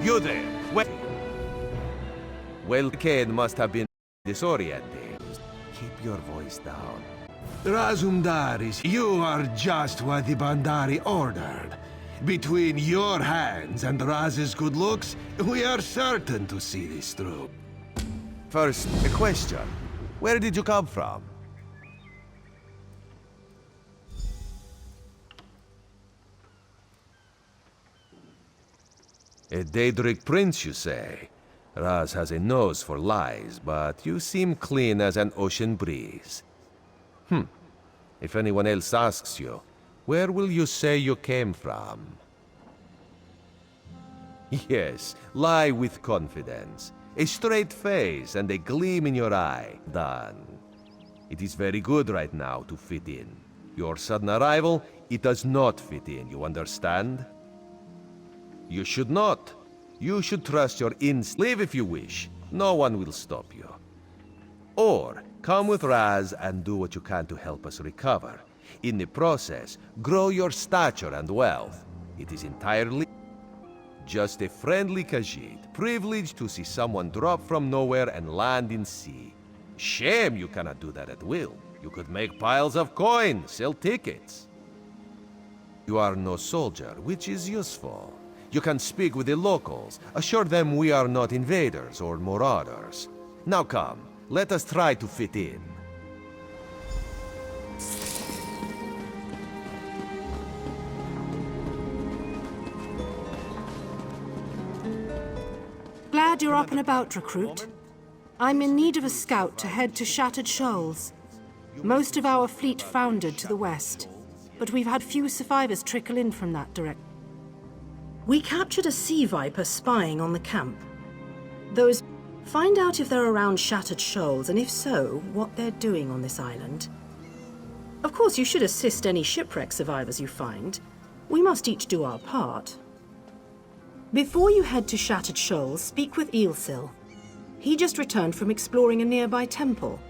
You there! Wait! Well, Kane must have been disoriented. Keep your voice down. Razumdaris, you are just what the Bandari ordered. Between your hands and Raz's good looks, we are certain to see this through. First, a question. Where did you come from? A Daedric prince, you say? Raz has a nose for lies, but you seem clean as an ocean breeze. If anyone else asks you, where will you say you came from? Yes, lie with confidence. A straight face and a gleam in your eye. Done. It is very good right now to fit in. Your sudden arrival, it does not fit in, you understand? You should not. You should trust your instincts. Leave if you wish. No one will stop you. Or, come with Raz and do what you can to help us recover. In the process, grow your stature and wealth. It is entirely just a friendly Khajiit, privileged to see someone drop from nowhere and land in sea. Shame you cannot do that at will. You could make piles of coin, sell tickets. You are no soldier, which is useful. You can speak with the locals, assure them we are not invaders or marauders. Now come, let us try to fit in. Glad you're up and about, recruit. I'm in need of a scout to head to Shattered Shoals. Most of our fleet foundered to the west, but we've had few survivors trickle in from that direction. We captured a sea viper spying on the camp. Find out if they're around Shattered Shoals, and if so, what they're doing on this island. Of course, you should assist any shipwreck survivors you find. We must each do our part. Before you head to Shattered Shoals, speak with Eelsil. He just returned from exploring a nearby temple.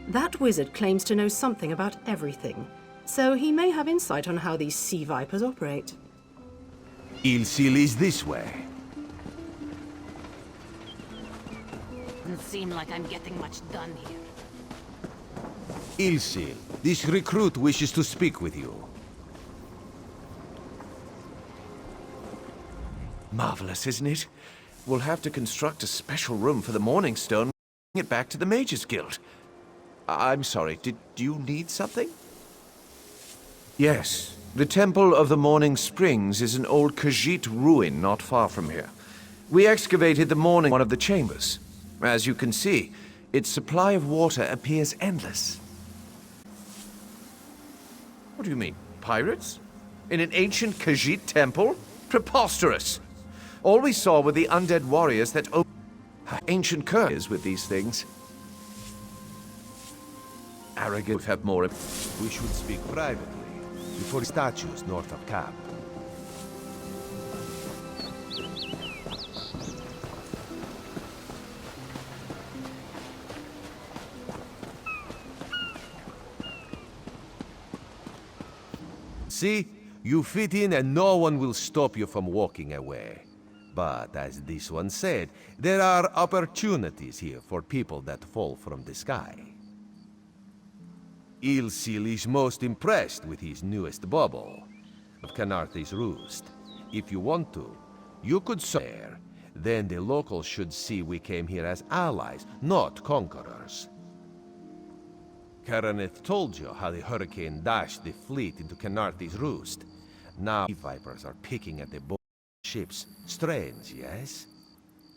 That wizard claims to know something about everything, so he may have insight on how these sea vipers operate. Eelsil is this way. Doesn't seem like I'm getting much done here. Eelsil, this recruit wishes to speak with you. Marvelous, isn't it? We'll have to construct a special room for the Morning Stone and bring it back to the Mages Guild. I'm sorry, did you need something? Yes. The Temple of the Morning Springs is an old Khajiit ruin not far from here. We excavated the morning one of the chambers. As you can see, its supply of water appears endless. What do you mean, pirates? In an ancient Khajiit temple? Preposterous! All we saw were the undead warriors that ancient curses with these things. Arrogant have more. We should speak privately, before statues north of camp. See? You fit in and no one will stop you from walking away. But as this one said, there are opportunities here for people that fall from the sky. Eelsil is most impressed with his newest bubble of Khenarthi's Roost. If you want to, you could there. Then the locals should see we came here as allies, not conquerors. Karaneth told you how the hurricane dashed the fleet into Khenarthi's Roost. Now the vipers are picking at the ships. Strange, yes?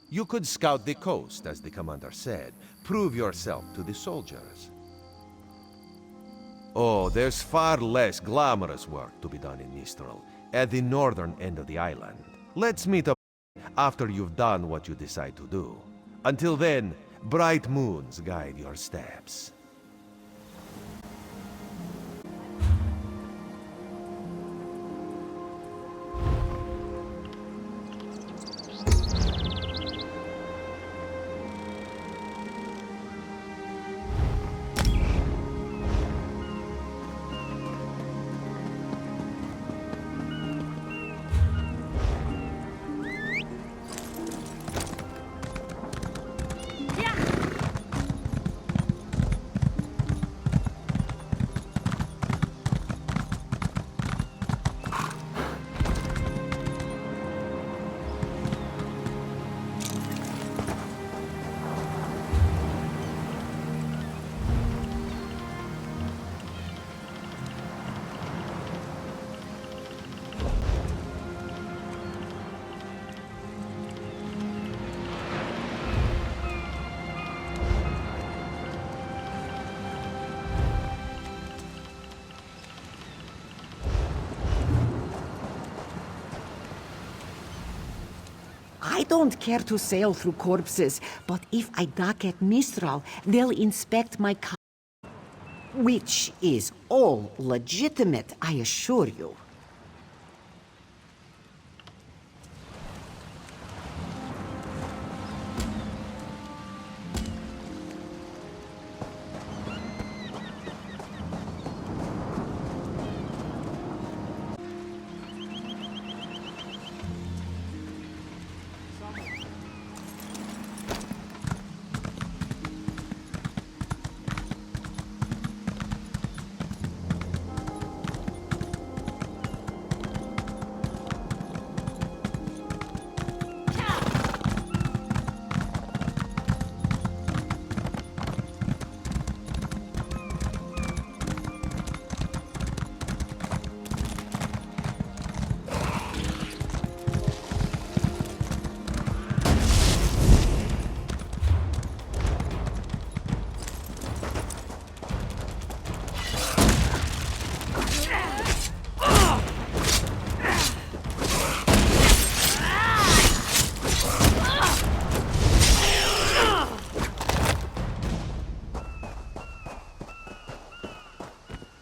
You could scout the coast, as the commander said. Prove yourself to the soldiers. Oh, there's far less glamorous work to be done in Mistral, at the northern end of the island. Let's meet up after you've done what you decide to do. Until then, bright moons guide your steps. I don't care to sail through corpses, but if I dock at Mistral, they'll inspect my car. Which is all legitimate, I assure you.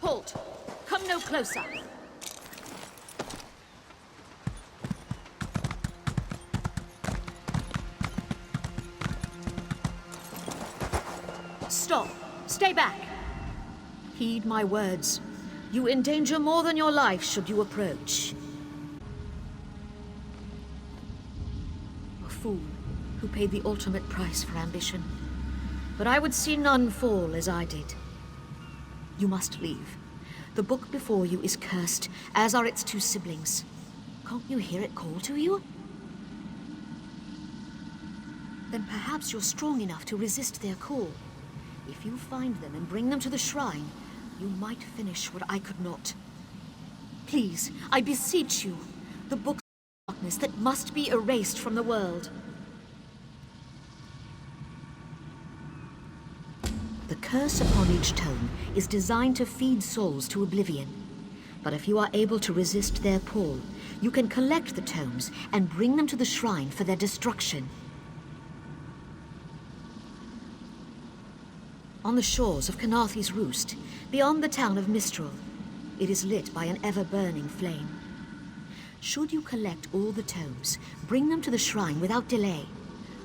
Halt! Come no closer. Stop. Stay back. Heed my words. You endanger more than your life should you approach. A fool who paid the ultimate price for ambition. But I would see none fall as I did. You must leave. The book before you is cursed, as are its two siblings. Can't you hear it call to you? Then perhaps you're strong enough to resist their call. If you find them and bring them to the shrine, you might finish what I could not. Please, I beseech you. The book's darkness that must be erased from the world. The curse upon each tome is designed to feed souls to oblivion. But if you are able to resist their pull, you can collect the tomes and bring them to the shrine for their destruction. On the shores of Kanathe's Roost, beyond the town of Mistral, it is lit by an ever-burning flame. Should you collect all the tomes, bring them to the shrine without delay.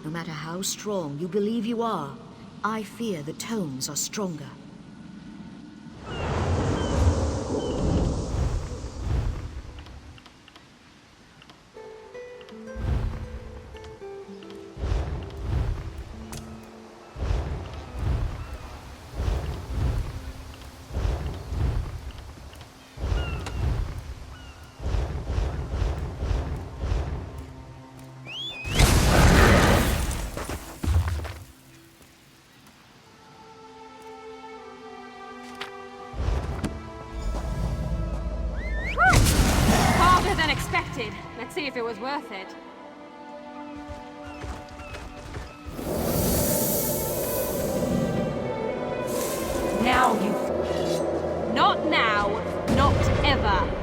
No matter how strong you believe you are, I fear the tomes are stronger. Harder than expected. Let's see if it was worth it. Now you... Not now, not ever.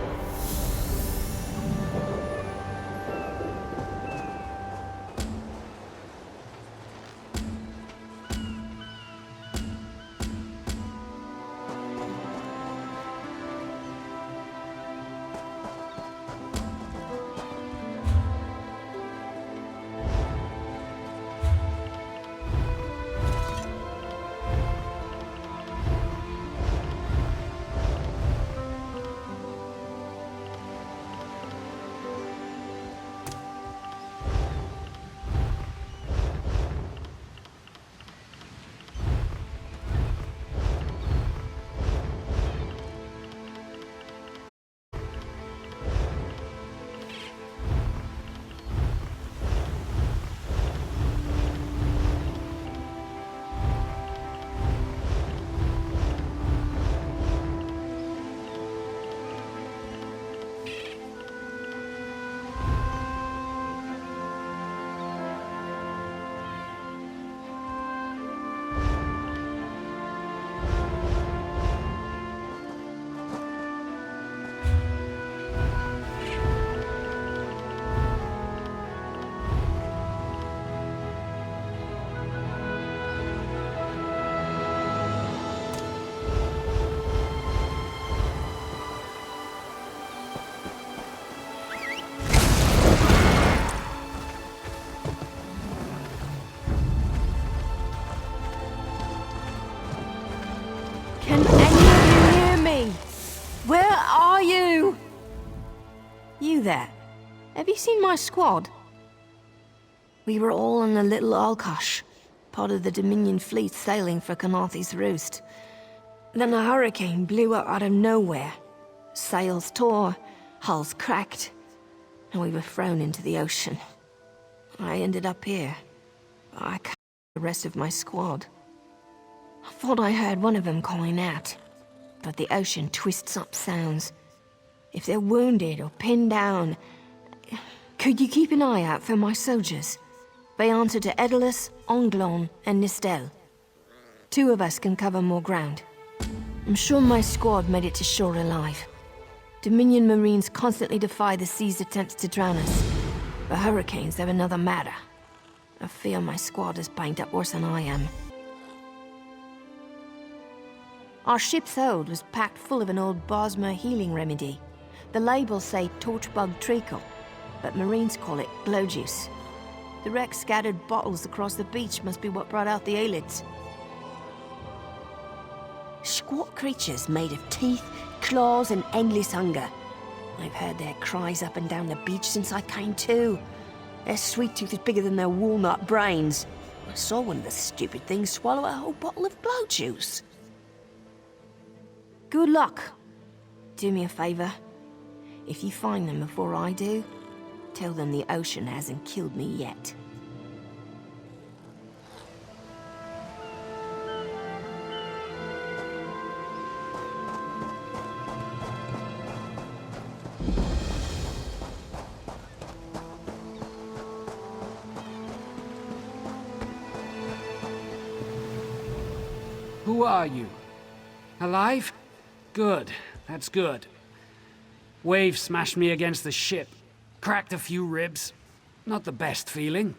you there. Have you seen my squad? We were all in a little Alkosh, part of the Dominion fleet sailing for Canarthy's Roost. Then a hurricane blew up out of nowhere. Sails tore, hulls cracked, and we were thrown into the ocean. I ended up here. I can't the rest of my squad. I thought I heard one of them calling out, but the ocean twists up sounds. If they're wounded or pinned down, could you keep an eye out for my soldiers? They answer to Edelus, Onglon, and Nistel. 2 of us can cover more ground. I'm sure my squad made it to shore alive. Dominion Marines constantly defy the sea's attempts to drown us. The hurricanes have another matter. I fear my squad is banged up worse than I am. Our ship's hold was packed full of an old Bosmer healing remedy. The labels say torchbug treacle, but Marines call it glow juice. The wreck scattered bottles across the beach must be what brought out the aelids. Squat creatures made of teeth, claws, and endless hunger. I've heard their cries up and down the beach since I came to. Their sweet tooth is bigger than their walnut brains. I saw one of the stupid things swallow a whole bottle of blow juice. Good luck. Do me a favor. If you find them before I do, tell them the ocean hasn't killed me yet. Who are you? Alive? Good. That's good. Wave smashed me against the ship. Cracked a few ribs. Not the best feeling.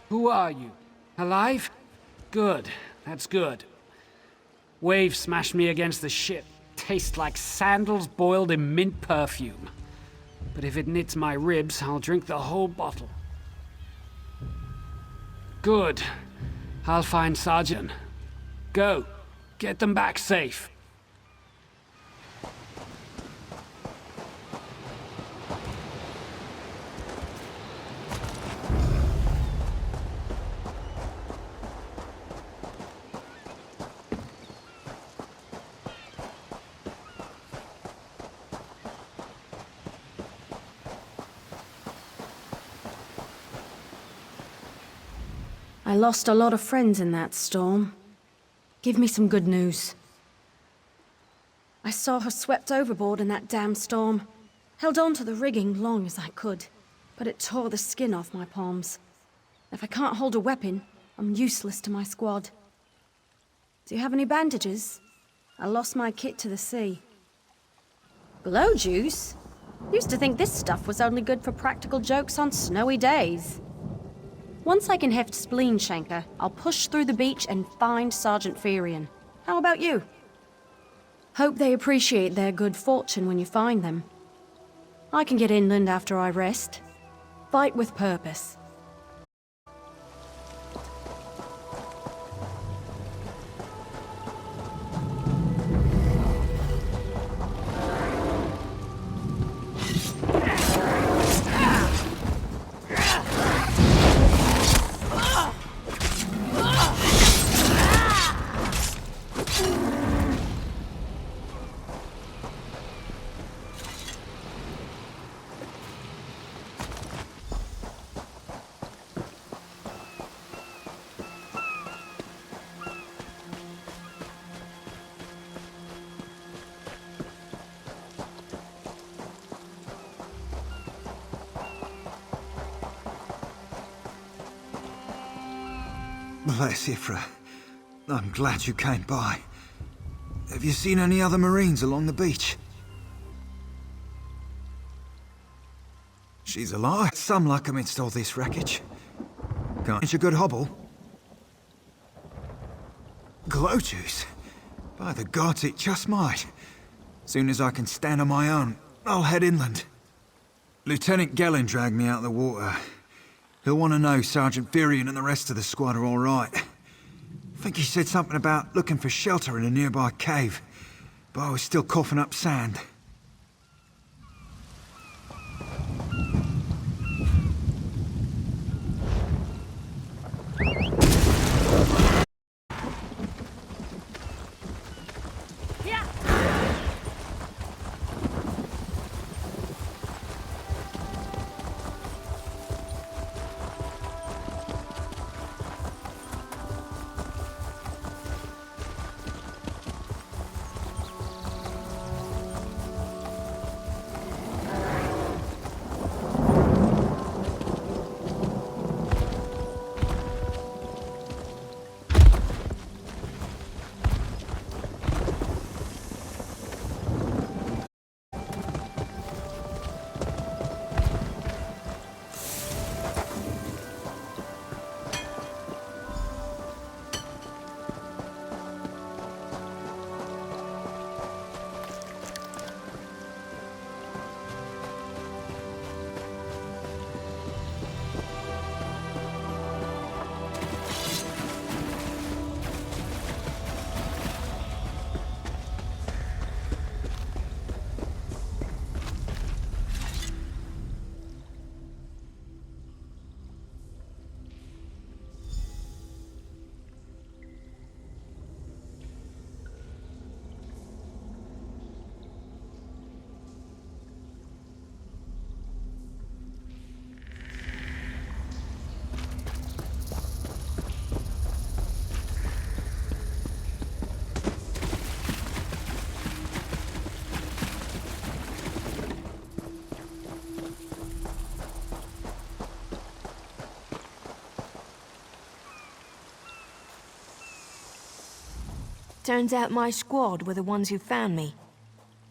Who are you? Alive? Good. That's good. Wave smashed me against the ship. Tastes like sandals boiled in mint perfume. But if it knits my ribs, I'll drink the whole bottle. Good. I'll find Sergeant. Go. Get them back safe. I lost a lot of friends in that storm. Give me some good news. I saw her swept overboard in that damn storm. Held on to the rigging long as I could, but it tore the skin off my palms. If I can't hold a weapon, I'm useless to my squad. Do you have any bandages? I lost my kit to the sea. Glow juice? Used to think this stuff was only good for practical jokes on snowy days. Once I can heft Spleen Shanker, I'll push through the beach and find Sergeant Ferian. How about you? Hope they appreciate their good fortune when you find them. I can get inland after I rest. Fight with purpose. Bless Ifra. I'm glad you came by. Have you seen any other Marines along the beach? She's alive. Some luck amidst all this wreckage. Can't you good hobble? Glow juice? By the gods, it just might. Soon as I can stand on my own, I'll head inland. Lieutenant Gellin dragged me out of the water. He'll want to know Sergeant Virion and the rest of the squad are all right. I think he said something about looking for shelter in a nearby cave, but I was still coughing up sand. Turns out my squad were the ones who found me.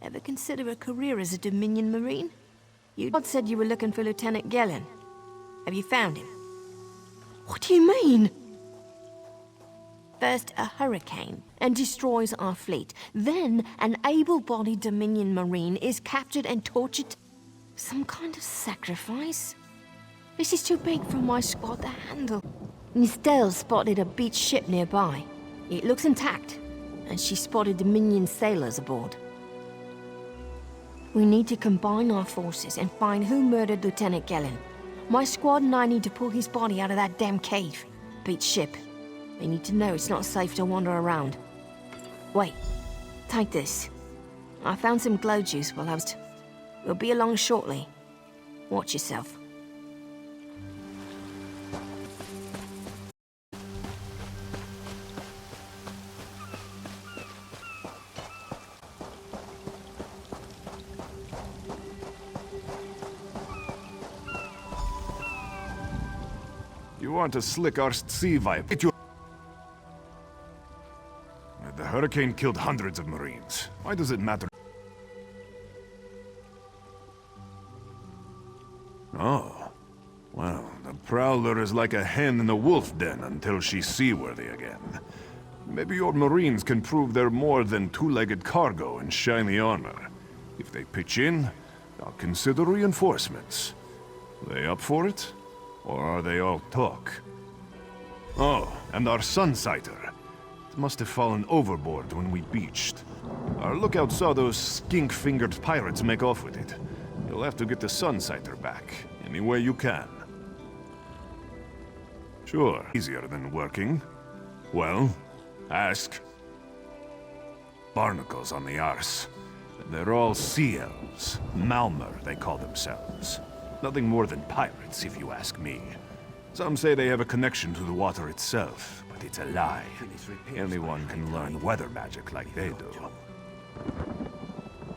Ever consider a career as a Dominion Marine? You said you were looking for Lieutenant Gellin. Have you found him? What do you mean? First a hurricane and destroys our fleet. Then an able-bodied Dominion Marine is captured and tortured. Some kind of sacrifice? This is too big for my squad to handle. Nistel spotted a beached ship nearby. It looks intact, and she spotted Dominion sailors aboard. We need to combine our forces and find who murdered Lieutenant Gellin. My squad and I need to pull his body out of that damn cave. Beached ship. They need to know it's not safe to wander around. Wait, take this. I found some glow juice while I was... We'll be along shortly. Watch yourself. You want to slick our sea vibe. The hurricane killed hundreds of Marines. Why does it matter? Oh. Well, the Prowler is like a hen in a wolf den until she's seaworthy again. Maybe your Marines can prove they're more than two-legged cargo in shiny armor. If they pitch in, I'll consider reinforcements. They up for it? Or are they all talk? Oh, and our Sunsighter. It must have fallen overboard when we beached. Our lookout saw those skink-fingered pirates make off with it. You'll have to get the Sunsighter back, any way you can. Sure, easier than working. Well, ask. Barnacles on the arse. They're all sea elves. Malmer, they call themselves. Nothing more than pirates, if you ask me. Some say they have a connection to the water itself, but it's a lie. Anyone can learn weather magic like they do.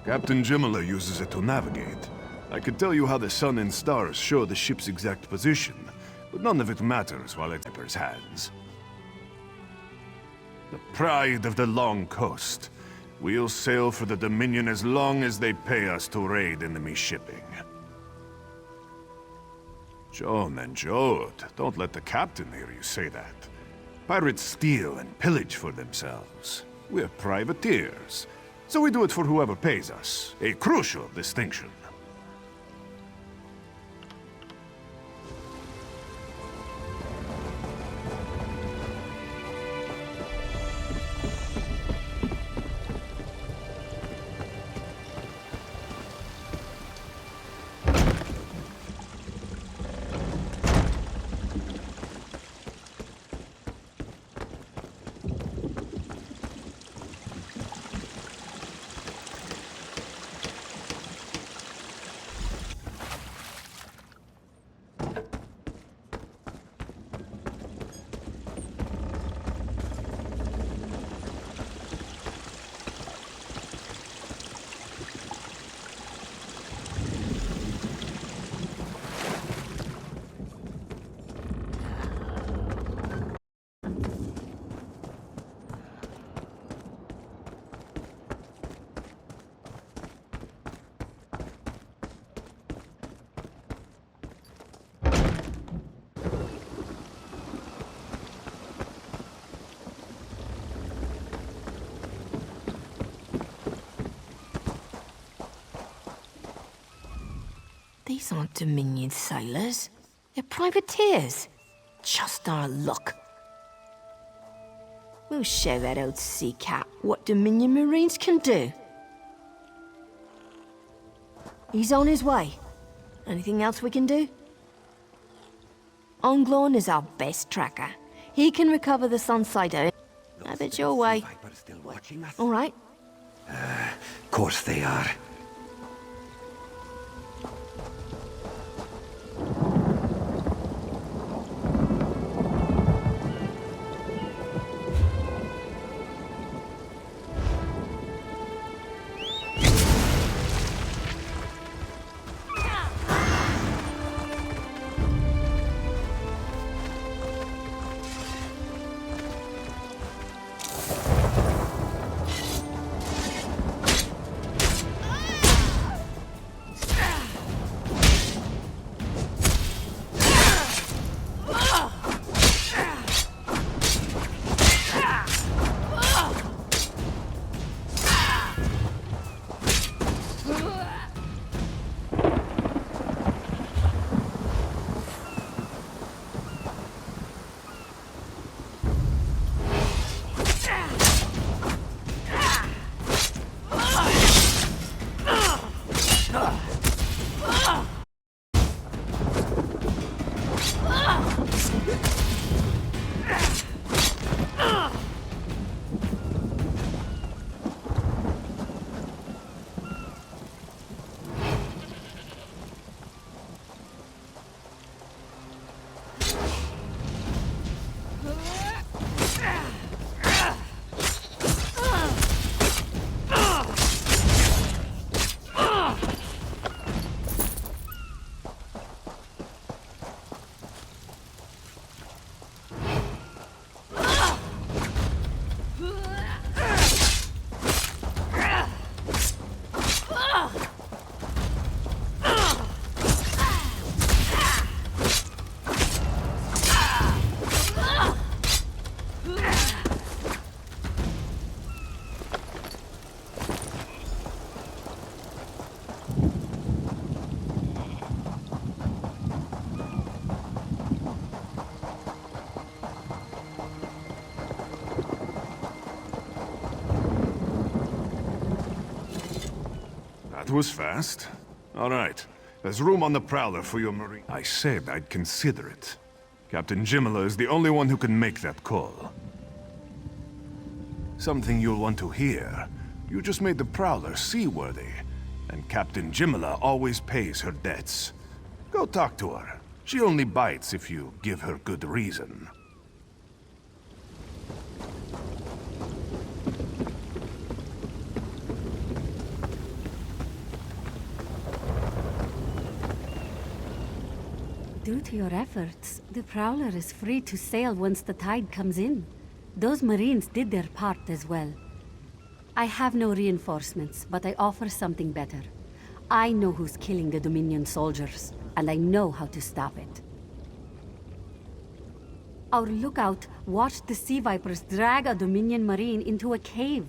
Captain Jimala uses it to navigate. I could tell you how the sun and stars show the ship's exact position, but none of it matters while it's in Piper's hands. The pride of the long coast. We'll sail for the Dominion as long as they pay us to raid enemy shipping. Joan and Jode, don't let the captain hear you say that. Pirates steal and pillage for themselves. We're privateers, so we do it for whoever pays us. A crucial distinction. These aren't Dominion sailors. They're privateers. Just our luck. We'll show that old sea cat what Dominion Marines can do. He's on his way. Anything else we can do? Onglorn is our best tracker. He can recover the Sunsider. Have it your way. All right. Of course they are. That was fast. All right. There's room on the Prowler for your marine. I said I'd consider it. Captain Jimala is the only one who can make that call. Something you'll want to hear. You just made the Prowler seaworthy, and Captain Jimala always pays her debts. Go talk to her. She only bites if you give her good reason. Due to your efforts, the Prowler is free to sail once the tide comes in. Those Marines did their part as well. I have no reinforcements, but I offer something better. I know who's killing the Dominion soldiers, and I know how to stop it. Our lookout watched the Sea Vipers drag a Dominion Marine into a cave.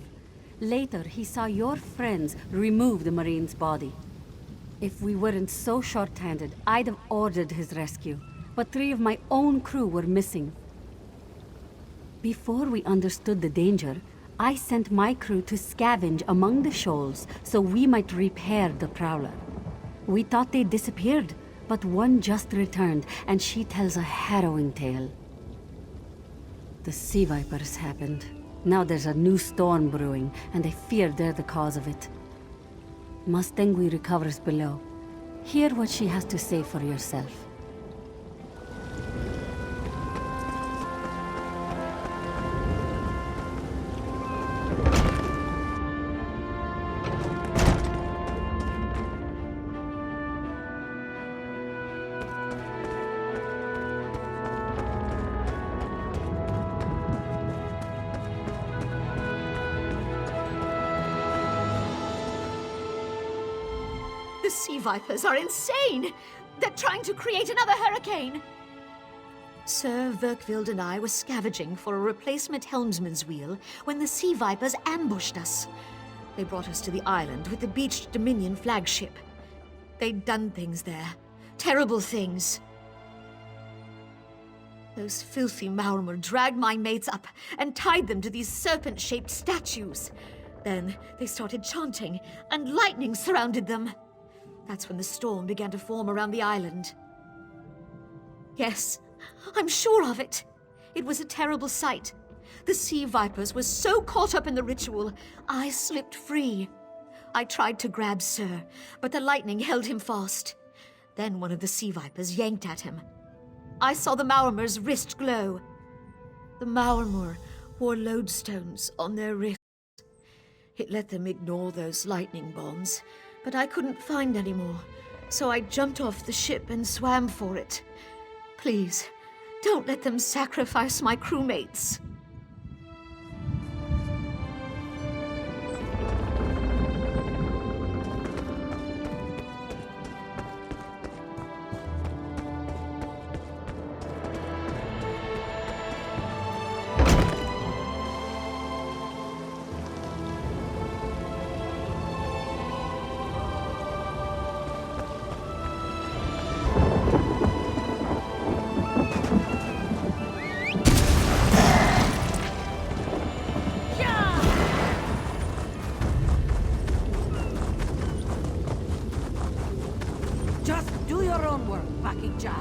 Later, he saw your friends remove the Marine's body. If we weren't so short-handed, I'd have ordered his rescue. But 3 of my own crew were missing. Before we understood the danger, I sent my crew to scavenge among the shoals so we might repair the Prowler. We thought they disappeared, but one just returned, and she tells a harrowing tale. The Sea Vipers happened. Now there's a new storm brewing, and I fear they're the cause of it. Mustangui recovers below. Hear what she has to say for yourself. The Sea Vipers are insane! They're trying to create another hurricane! Sir Verkvild and I were scavenging for a replacement helmsman's wheel when the Sea Vipers ambushed us. They brought us to the island with the beached Dominion flagship. They'd done things there. Terrible things. Those filthy Maormer dragged my mates up and tied them to these serpent-shaped statues. Then they started chanting, and lightning surrounded them. That's when the storm began to form around the island. Yes, I'm sure of it. It was a terrible sight. The Sea Vipers were so caught up in the ritual, I slipped free. I tried to grab Sir, but the lightning held him fast. Then one of the Sea Vipers yanked at him. I saw the Maormer's wrist glow. The Maormer wore lodestones on their wrists. It let them ignore those lightning bonds, but I couldn't find any more, so I jumped off the ship and swam for it. Please, don't let them sacrifice my crewmates. Just do your own work, Bakikja.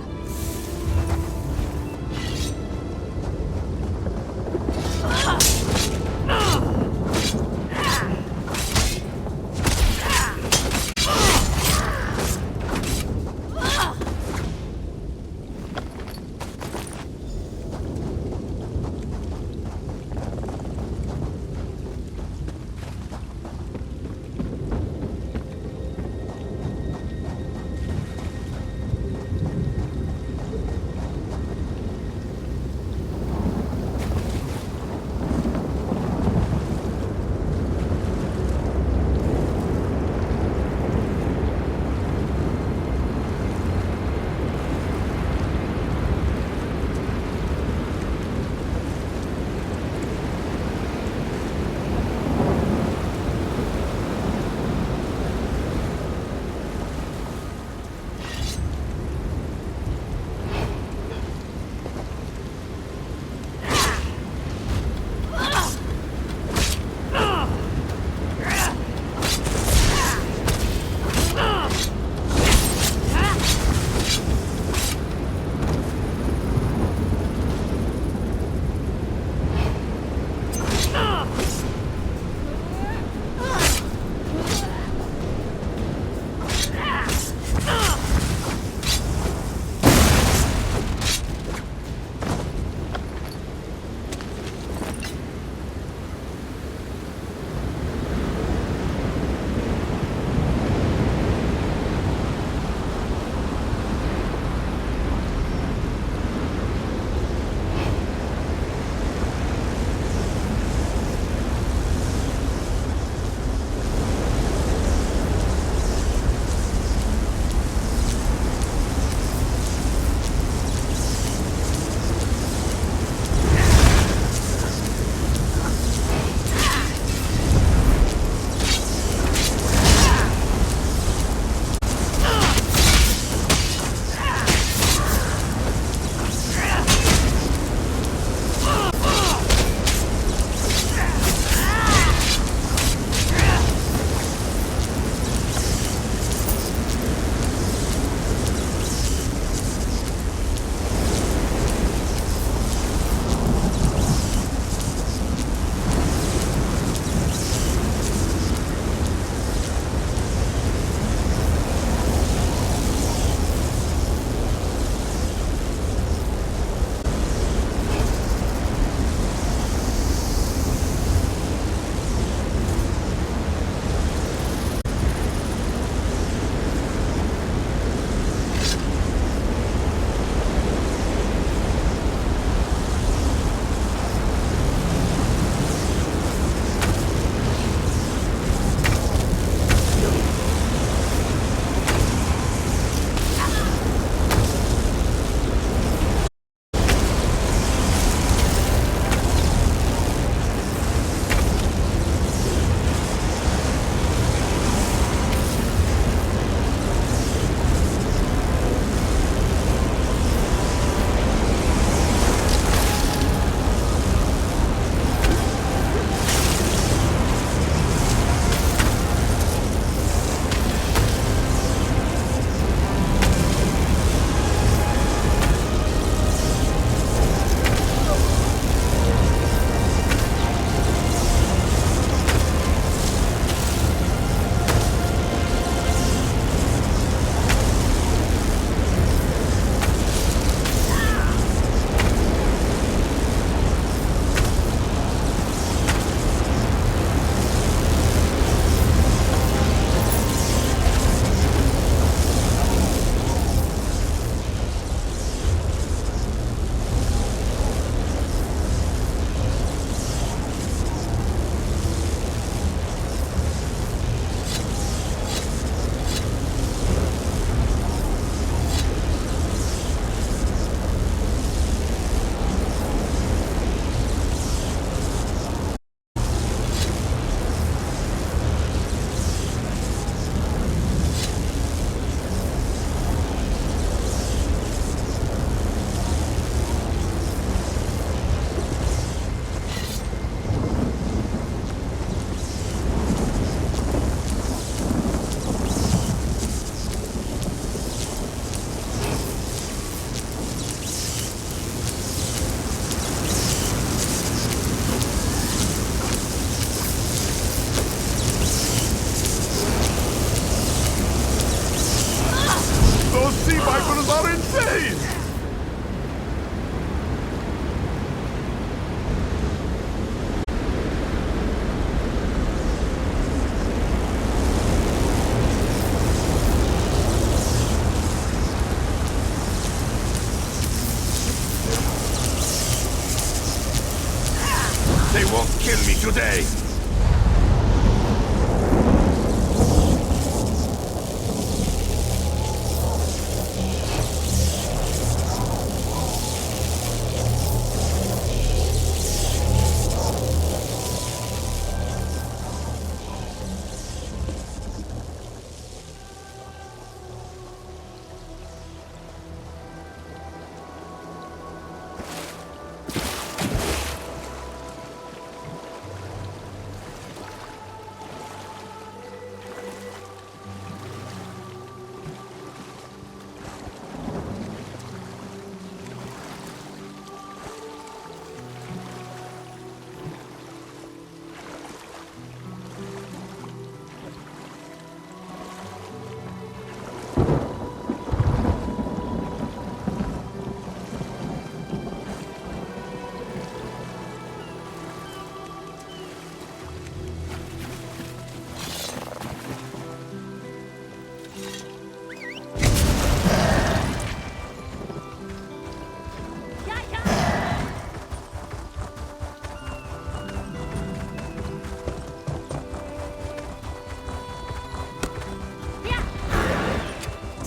me today!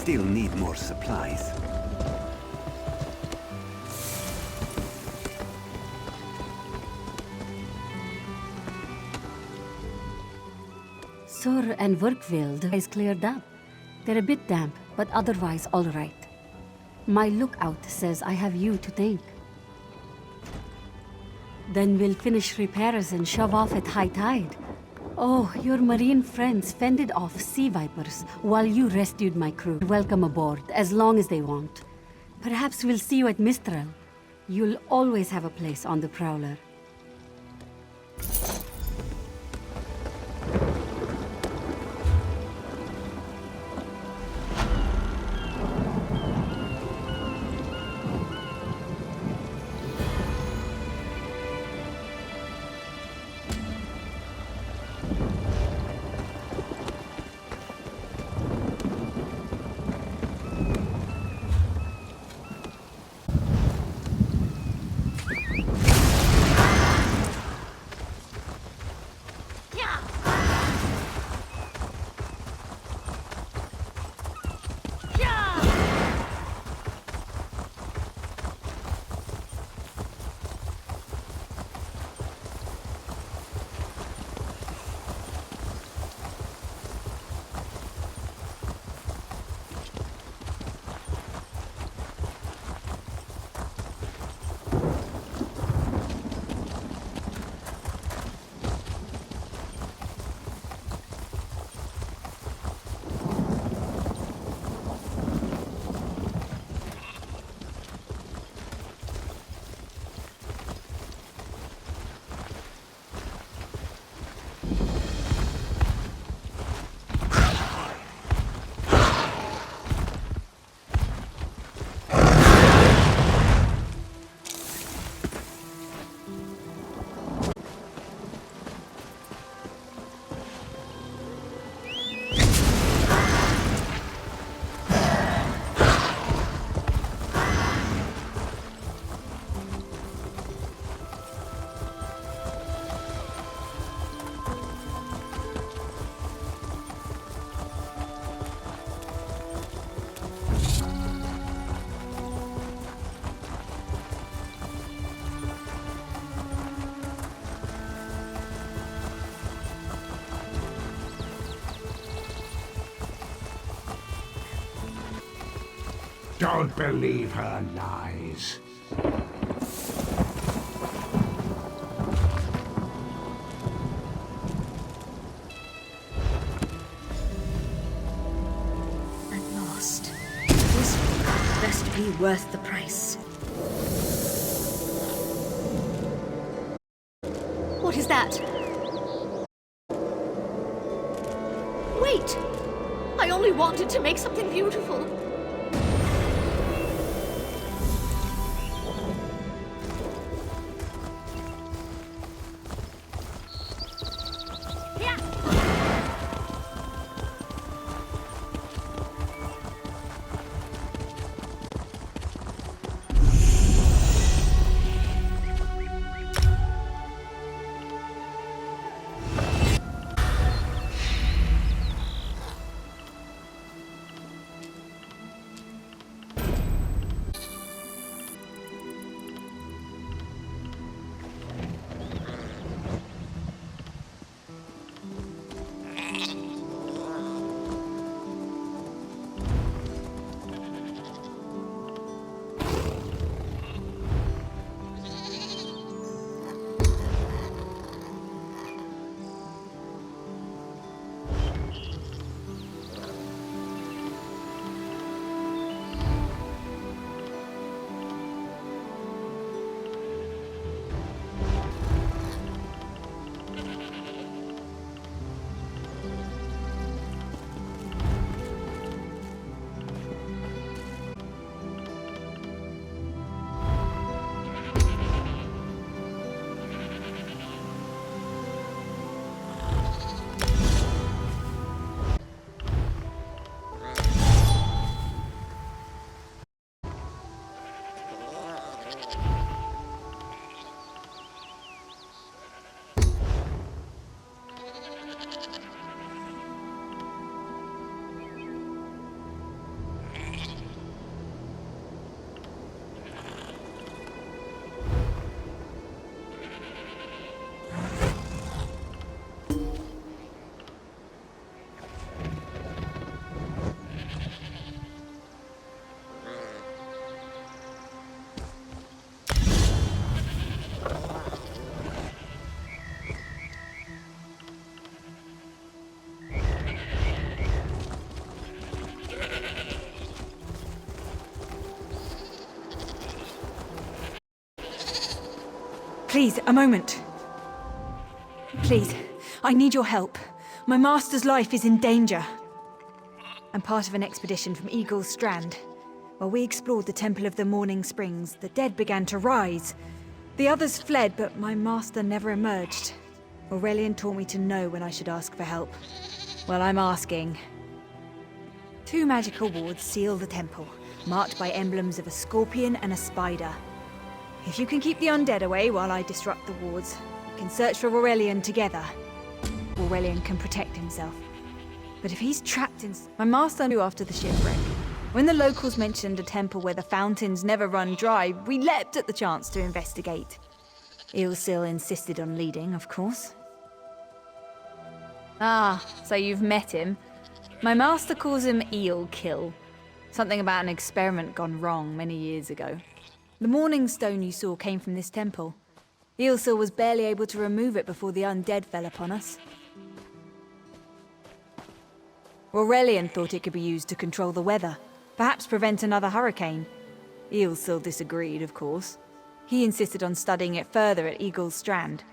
Still need more supplies. Sur and Werkveld is cleared up. They're a bit damp, but otherwise all right. My lookout says I have you to thank. Then we'll finish repairs and shove off at high tide. Oh, your marine friends fended off sea vipers while you rescued my crew. Welcome aboard, as long as they want. Perhaps we'll see you at Mistral. You'll always have a place on the Prowler. Don't believe her lies. At last. This will best be worth the price. What is that? Wait! I only wanted to make something beautiful. Please, a moment. Please, I need your help. My master's life is in danger. I'm part of an expedition from Eagle's Strand. While we explored the Temple of the Morning Springs, the dead began to rise. The others fled, but my master never emerged. Aurelian taught me to know when I should ask for help. Well, I'm asking. 2 magical wards seal the temple, marked by emblems of a scorpion and a spider. If you can keep the undead away while I disrupt the wards, we can search for Aurelian together. Aurelian can protect himself. But if he's trapped in... My master knew after the shipwreck. When the locals mentioned a temple where the fountains never run dry, we leapt at the chance to investigate. Ilsil insisted on leading, of course. Ah, so you've met him. My master calls him Eelkill. Something about an experiment gone wrong many years ago. The Morning Stone you saw came from this temple. Ilsil was barely able to remove it before the undead fell upon us. Aurelian thought it could be used to control the weather, perhaps prevent another hurricane. Ilsil disagreed, of course. He insisted on studying it further at Eagle's Strand.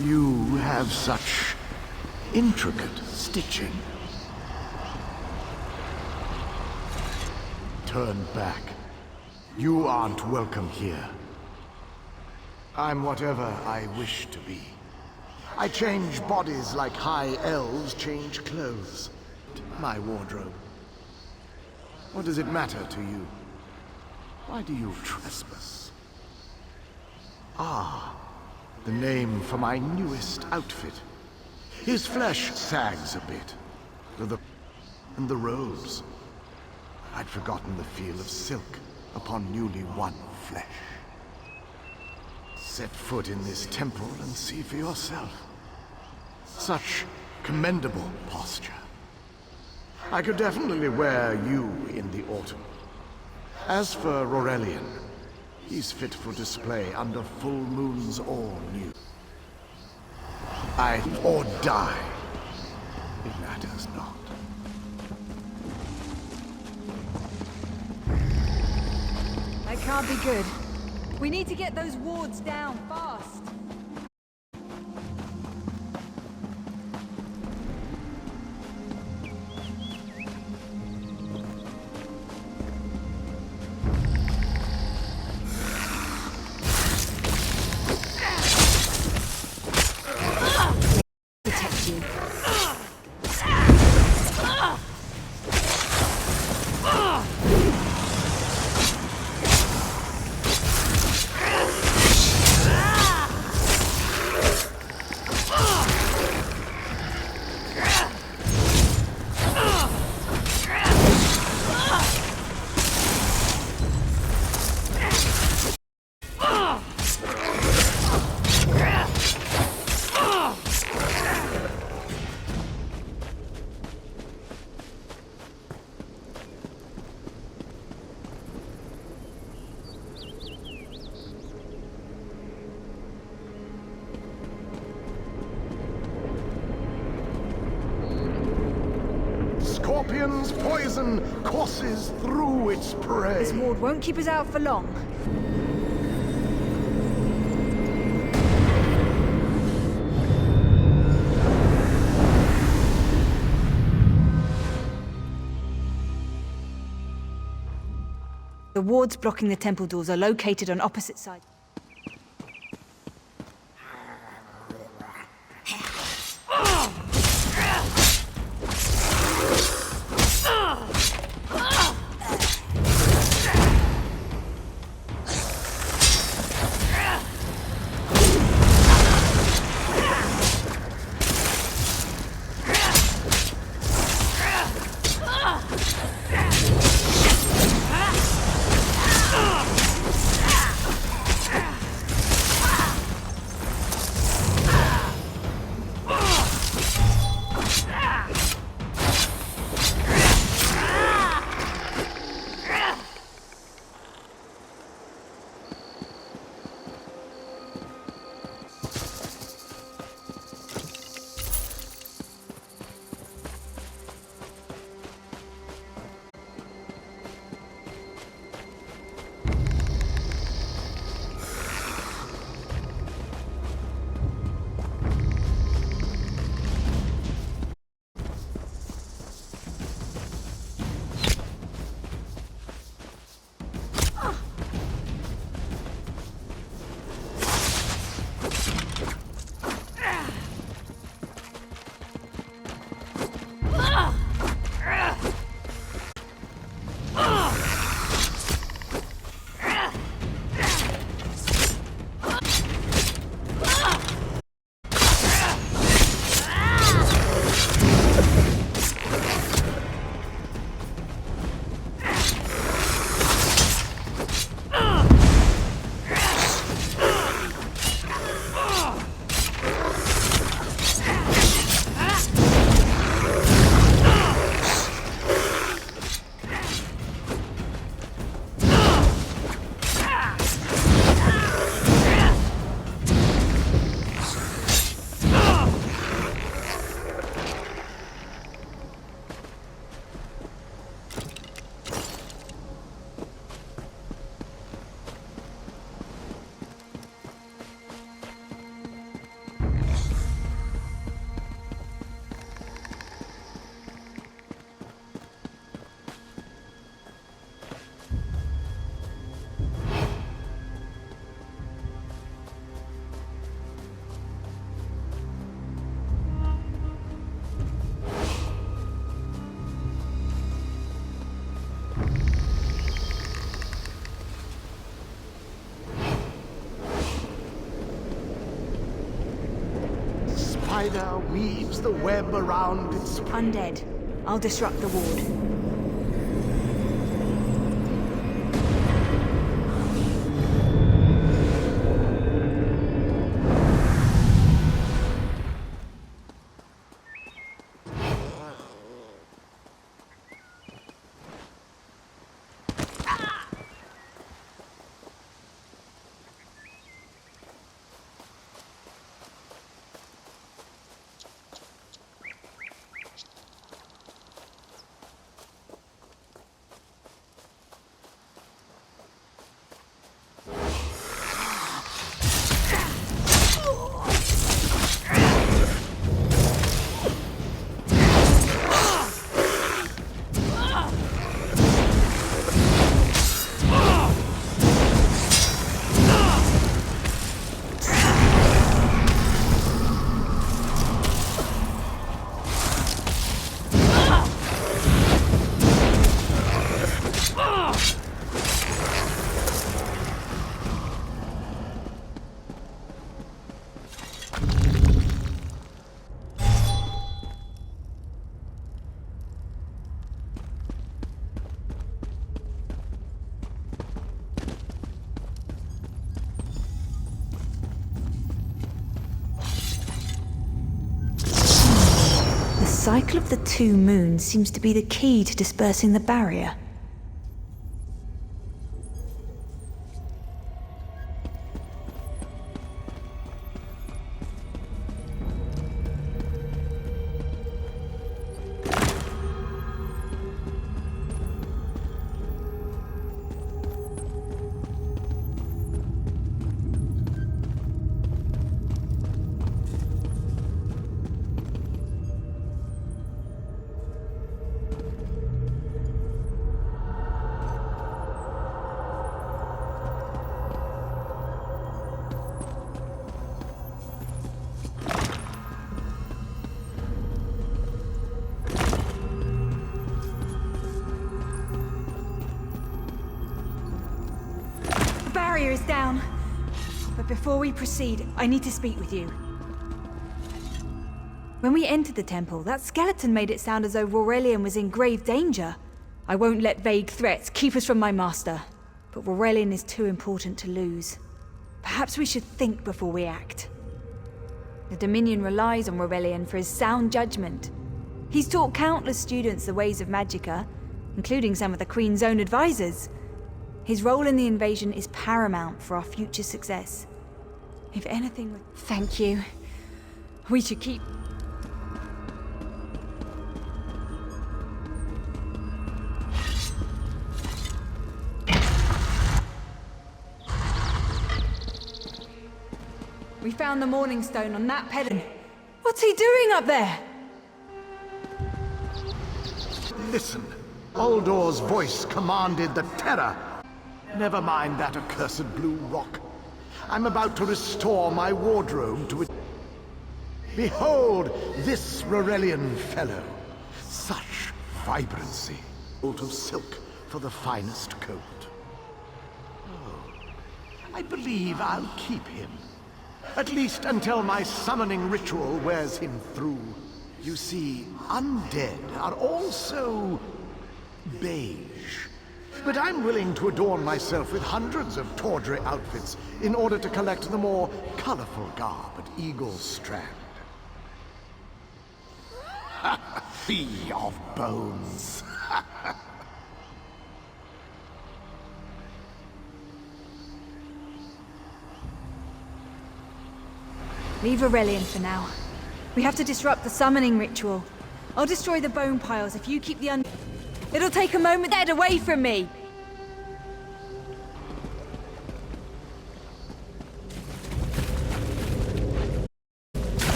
You have such intricate stitching. Turn back. You aren't welcome here. I'm whatever I wish to be. I change bodies like high elves change clothes. My wardrobe. What does it matter to you? Why do you trespass? Ah, the name for my newest outfit. His flesh sags a bit. And the robes. I'd forgotten the feel of silk upon newly won flesh. Set foot in this temple and see for yourself. Such commendable posture. I could definitely wear you in the autumn. As for Aurelian, he's fit for display under full moons or new. Or die. It matters not. That can't be good. We need to get those wards down fast. Protect you. Scorpion's poison courses through its prey. This ward won't keep us out for long. The wards blocking the temple doors are located on opposite sides. Spider weaves the web around its... Undead. I'll disrupt the ward. The cycle of the two moons seems to be the key to dispersing the barrier. down. But before we proceed, I need to speak with you. When we entered the temple, that skeleton made it sound as though Aurelian was in grave danger. I won't let vague threats keep us from my master. But Aurelian is too important to lose. Perhaps we should think before we act. The Dominion relies on Aurelian for his sound judgment. He's taught countless students the ways of Magicka, including some of the Queen's own advisors. His role in the invasion is paramount for our future success. If anything would... Thank you. We should keep... We found the Morning Stone on that pedestal. What's he doing up there? Listen. Uldor's voice commanded the terror. Never mind that accursed blue rock. I'm about to restore my wardrobe to it. Behold this Aurelian fellow. Such vibrancy. Bolt of silk for the finest coat. Oh, I believe I'll keep him. At least until my summoning ritual wears him through. You see, undead are also beige. But I'm willing to adorn myself with hundreds of tawdry outfits in order to collect the more colorful garb at Eagle's Strand. Fee of bones. Leave Aurelian for now. We have to disrupt the summoning ritual. I'll destroy the bone piles if you keep the It'll take a moment dead away from me!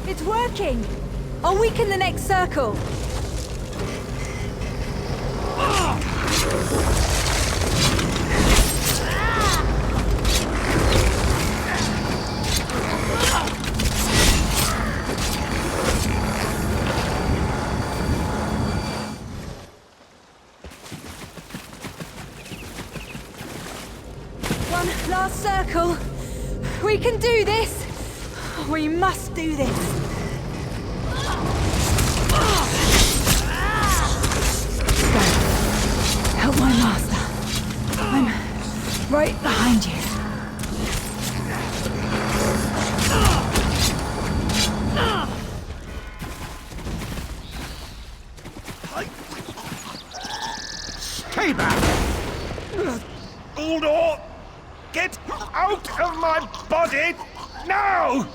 It's working! I'll weaken the next circle! One last circle! We can do this! We must do this! Help my master. I'm right behind you. Stay back! Uldor! Get out of my body! Now!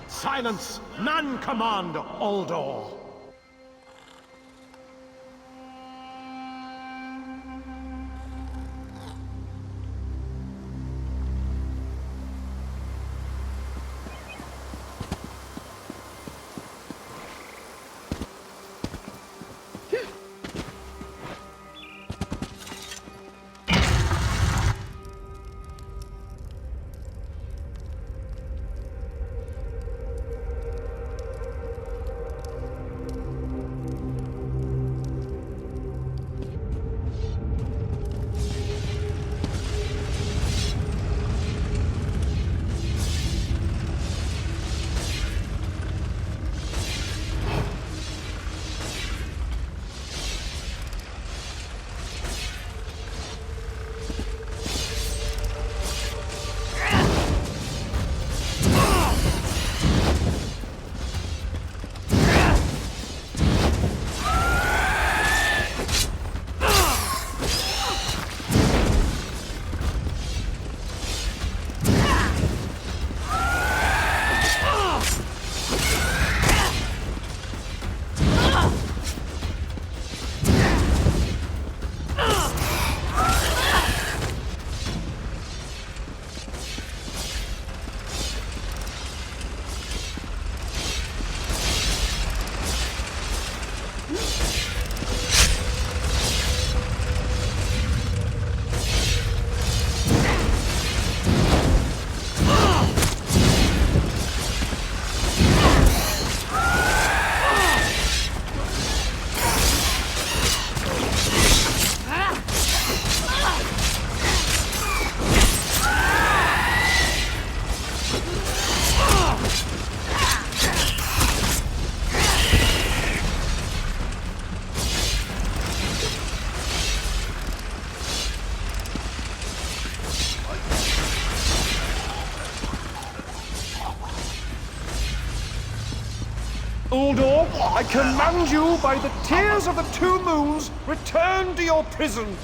Silence! None command Uldor! I command you by the tears of the two moons, return to your prison.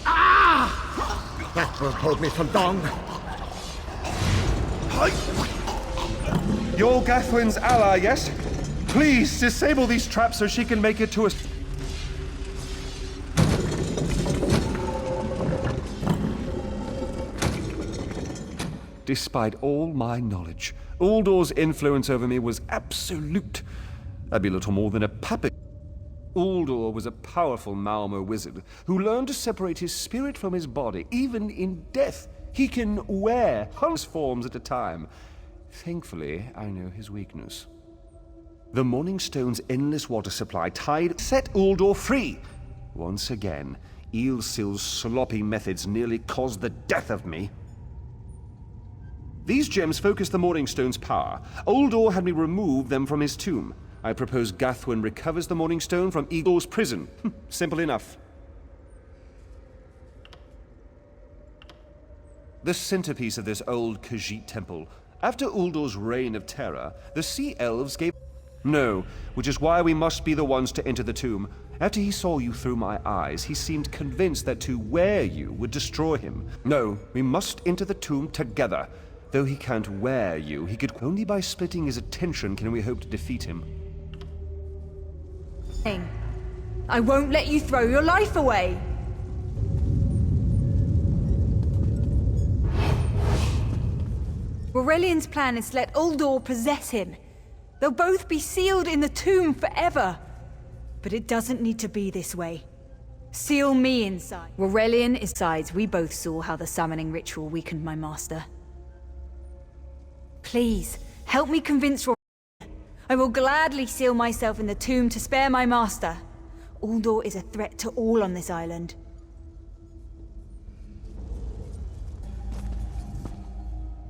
Ah! That won't hold me for long. You're Gathwin's ally, yes? Please, disable these traps so she can make it to us. Despite all my knowledge, Uldor's influence over me was absolute. I'd be little more than a puppet. Uldor was a powerful Malmo wizard who learned to separate his spirit from his body, even in death. He can wear hundreds forms at a time. Thankfully, I know his weakness. The Morning Stone's endless water supply set Uldor free. Once again, Eilsil's sloppy methods nearly caused the death of me. These gems focus the Morning Stone's power. Uldor had me remove them from his tomb. I propose Gathwin recovers the Morning Stone from Eagle's prison. Simple enough. The centerpiece of this old Khajiit temple. After Uldor's reign of terror, the Sea Elves gave... No, which is why we must be the ones to enter the tomb. After he saw you through my eyes, he seemed convinced that to wear you would destroy him. No, we must enter the tomb together. Though he can't wear you, he could... Only by splitting his attention can we hope to defeat him. I won't let you throw your life away! Aurelian's plan is to let Uldor possess him. They'll both be sealed in the tomb forever. But it doesn't need to be this way. Seal me inside. Aurelian is sides. We both saw how the summoning ritual weakened my master. Please, help me convince Aurelian. I will gladly seal myself in the tomb to spare my master. Uldor is a threat to all on this island.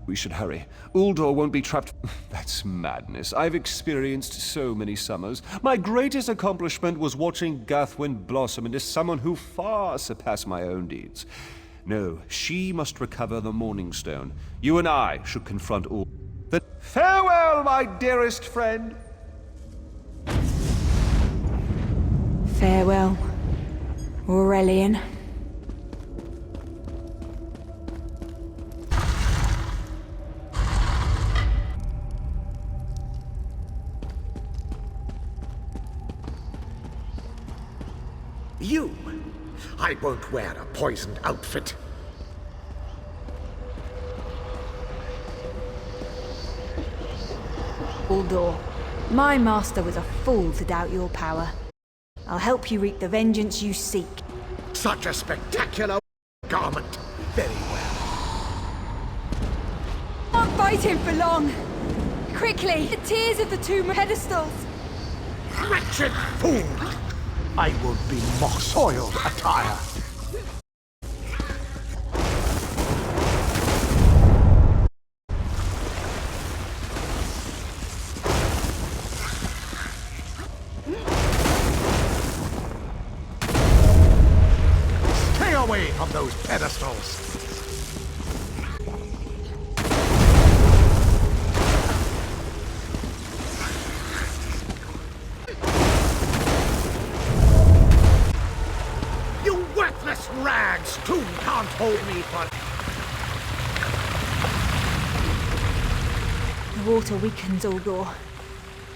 We should hurry. Uldor won't be trapped... That's madness. I've experienced so many summers. My greatest accomplishment was watching Gathwin blossom into someone who far surpassed my own deeds. No, she must recover the Morning Stone. You and I should confront Uldor. Farewell, my dearest friend! Farewell, Aurelian. You? I won't wear a poisoned outfit. Uldor, my master was a fool to doubt your power. I'll help you reap the vengeance you seek. Such a spectacular garment. Very well. Not fight him for long. Quickly, the tears of the tomb pedestals. Wretched fool! I won't be mock-soiled attire. Stay away from those pedestals. Rags too can't hold me for... The water weakens Uldor,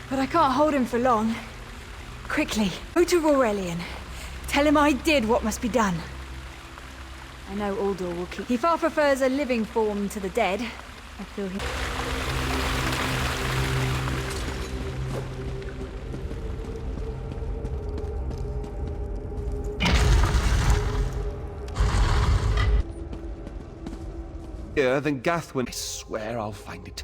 but I can't hold him for long. Quickly, go to Aurelian. Tell him I did what must be done. I know Uldor will keep... He far prefers a living form to the dead. I feel he... Then Gathwin... I swear I'll find it.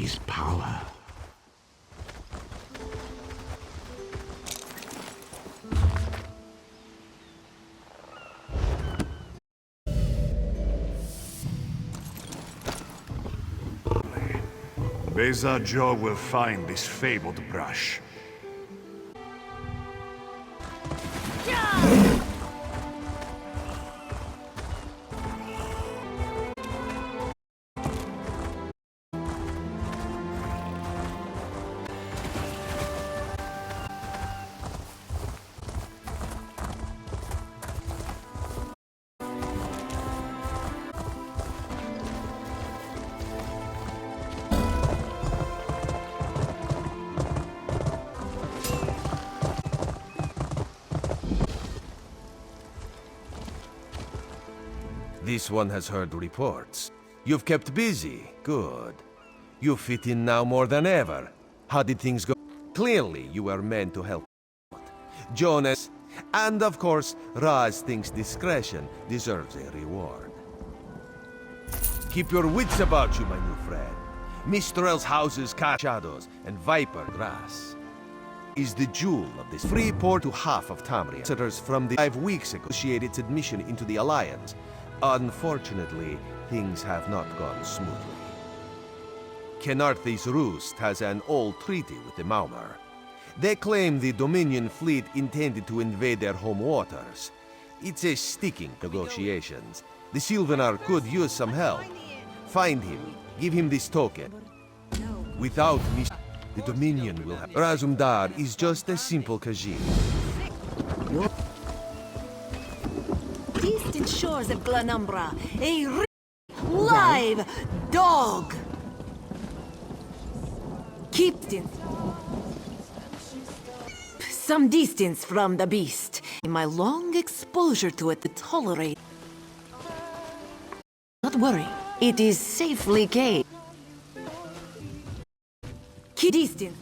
Kanaathi's power. Beza Joe will find this fabled brush. This one has heard reports. You've kept busy. Good. You fit in now more than ever. How did things go? Clearly, you were meant to help Jonas, and of course, Raz thinks discretion deserves a reward. Keep your wits about you, my new friend. Mistral's houses cast shadows, and Viper grass is the jewel of this free port to half of Tamriel. Visitors from the 5 weeks ago initiated its admission into the Alliance. Unfortunately, things have not gone smoothly. Kanaathi's Roost has an old treaty with the Maumar. They claim the Dominion fleet intended to invade their home waters. It's a sticking negotiations. The Sylvanar could use some help. Find him, give him this token. Without me, the Dominion will have... Razumdar is just a simple Khajiit. Distant shores of Glanumbra, a live dog. Keep some distance from the beast. In my long exposure to it to tolerate. Not worry, it is safely caged. Keep distance.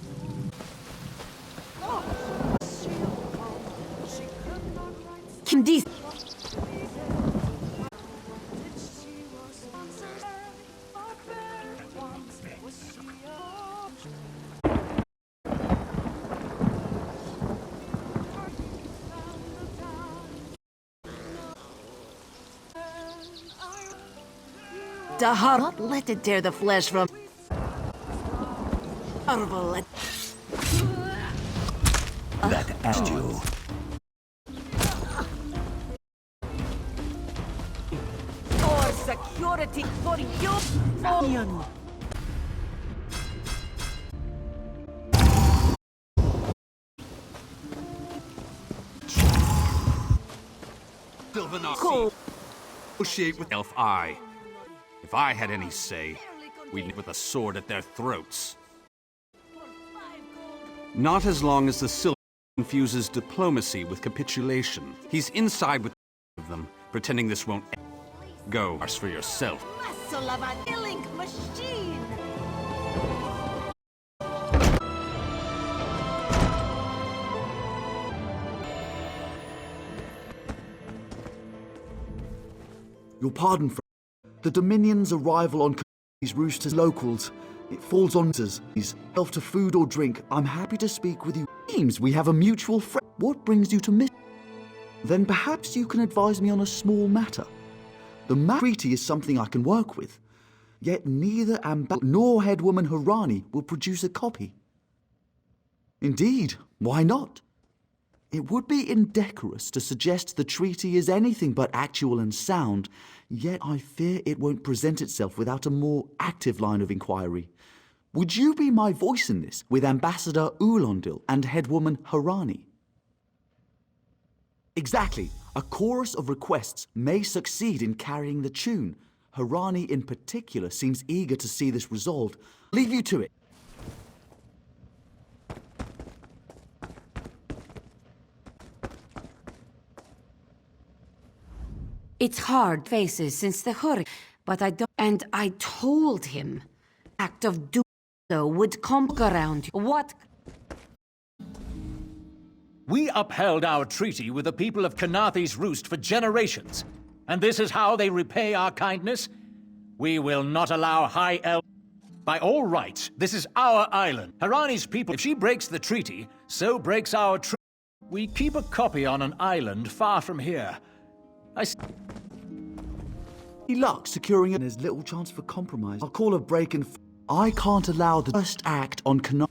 Keep distance. Dahar, not let it tear the flesh from. Marvel at that asked you. For security for you, Onion. Sylvanar, negotiate with Elf Eye. If I had any say, we'd live with a sword at their throats. Not as long as the Sylvanar confuses diplomacy with capitulation. He's inside with them, pretending this won't end. Go, ask for yourself. Muscle of a killing machine. Your pardon, friend. The Dominion's arrival on Kanaathi's Roost as locals. It falls on us. Self to food or drink, I'm happy to speak with you. Seems we have a mutual friend. What brings you to miss? Then perhaps you can advise me on a small matter. The treaty is something I can work with. Yet neither Ambassador nor Headwoman Harani will produce a copy. Indeed, why not? It would be indecorous to suggest the treaty is anything but actual and sound, yet I fear it won't present itself without a more active line of inquiry. Would you be my voice in this with Ambassador Ulondil and Headwoman Harani? Exactly. A chorus of requests may succeed in carrying the tune. Harani in particular seems eager to see this resolved. Leave you to it. It's hard faces since the hurricane, but I don't. And I told him, act of doing so would come around. What? We upheld our treaty with the people of Kanaathi's Roost for generations, and this is how they repay our kindness? We will not allow High Elf. By all rights, this is our island. Harani's people, if she breaks the treaty, so breaks our treaty. We keep a copy on an island far from here. Any luck securing it? There's little chance for compromise. I'll call a break and I can't allow the first act on Canarth.